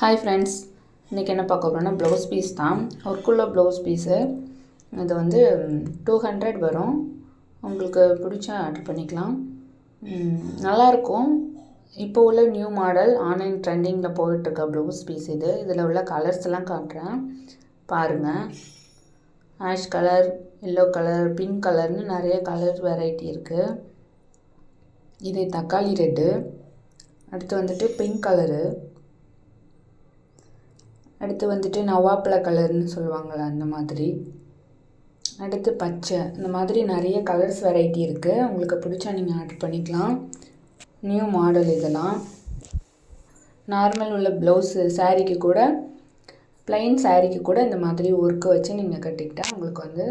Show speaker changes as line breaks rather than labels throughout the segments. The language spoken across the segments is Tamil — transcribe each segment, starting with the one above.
ஹாய் ஃப்ரெண்ட்ஸ், இன்றைக்கி என்ன பார்க்க போகிறோன்னா ப்ளவுஸ் பீஸ் தான். ஒர்க்குள்ள ப்ளவுஸ் பீஸு. இது வந்து 200 வரும். உங்களுக்கு பிடிச்சா ஆர்டர் பண்ணிக்கலாம். நல்லாயிருக்கும். இப்போ உள்ள நியூ மாடல் ஆன்லைன் ட்ரெண்டிங்கில் போயிட்டுருக்க ப்ளவுஸ் பீஸ் இது. இதில் உள்ள கலர்ஸ் எல்லாம் காட்டுறேன் பாருங்கள். Ash colour, yellow colour, pink கலர்னு நிறைய கலர் வெரைட்டி இருக்குது. இது தக்காளி ரெட்டு. அடுத்து வந்துட்டு பிங்க் கலரு. அடுத்து வந்துட்டு நவாப்பழ கலர்னு சொல்லுவாங்கள்ல அந்த மாதிரி. அடுத்து பச்சை. இந்த மாதிரி நிறைய கலர்ஸ் வெரைட்டி இருக்குது. உங்களுக்கு பிடிச்சா நீங்கள் ஆர்டர் பண்ணிக்கலாம். நியூ மாடல் இதெல்லாம். நார்மல் உள்ள ப்ளவுஸு சாரீக்கு கூட, ப்ளைன் சாரீக்கு கூட இந்த மாதிரி ஒர்க்கு வச்சு நீங்கள் கட்டிக்கிட்டால் உங்களுக்கு வந்து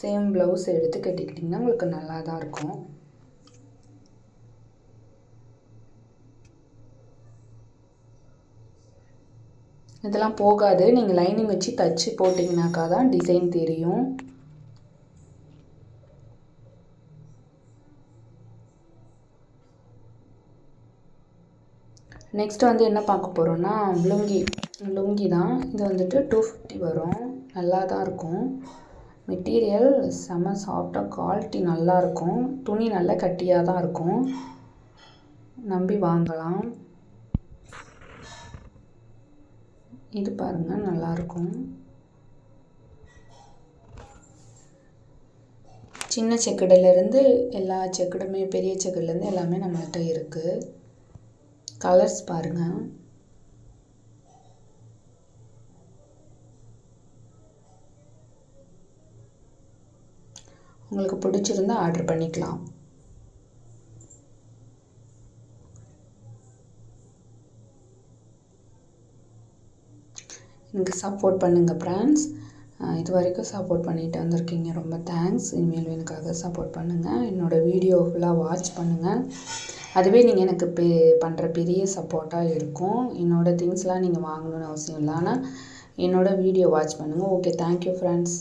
சேம் ப்ளவுஸ் எடுத்து கட்டிக்கிட்டிங்கன்னா உங்களுக்கு நல்லா தான் இருக்கும். இதெல்லாம் போகாது. நீங்கள் லைனிங் வச்சு தச்சு போட்டிங்கனாக்கா தான் டிசைன் தெரியும். நெக்ஸ்ட் வந்து என்ன பார்க்க போகிறோன்னா லுங்கி தான். இது வந்துட்டு 250 வரும். நல்லா தான் இருக்கும். மெட்டீரியல் செம சாஃப்டாக, குவாலிட்டி நல்லாயிருக்கும். துணி நல்லா கட்டியாக தான் இருக்கும். நம்பி வாங்கலாம். இது பாருங்கள், நல்லாயிருக்கும். சின்ன செக்குடுலேருந்து எல்லா செக்குடுமே, பெரிய செக்குடுலேருந்து எல்லாமே நம்மள்கிட்ட இருக்குது. கலர்ஸ் பாருங்கள். உங்களுக்கு பிடிச்சிருந்தா ஆர்டர் பண்ணிக்கலாம். எனக்கு சப்போர்ட் பண்ணுங்கள் ஃப்ரெண்ட்ஸ். இது வரைக்கும் சப்போர்ட் பண்ணிட்டு வந்திருக்கீங்க, ரொம்ப தேங்க்ஸ். இனிமேல் எனக்காக சப்போர்ட் பண்ணுங்கள். என்னோடய வீடியோ ஃபுல்லாக வாட்ச் பண்ணுங்கள். அதுவே நீங்கள் எனக்கு பண்ணுற பெரிய சப்போர்ட்டாக இருக்கும். என்னோடய திங்ஸ்லாம் நீங்கள் வாங்கணுன்னு அவசியம் இல்லை, ஆனால் என்னோடய வீடியோ வாட்ச் பண்ணுங்கள். Okay, thank you friends.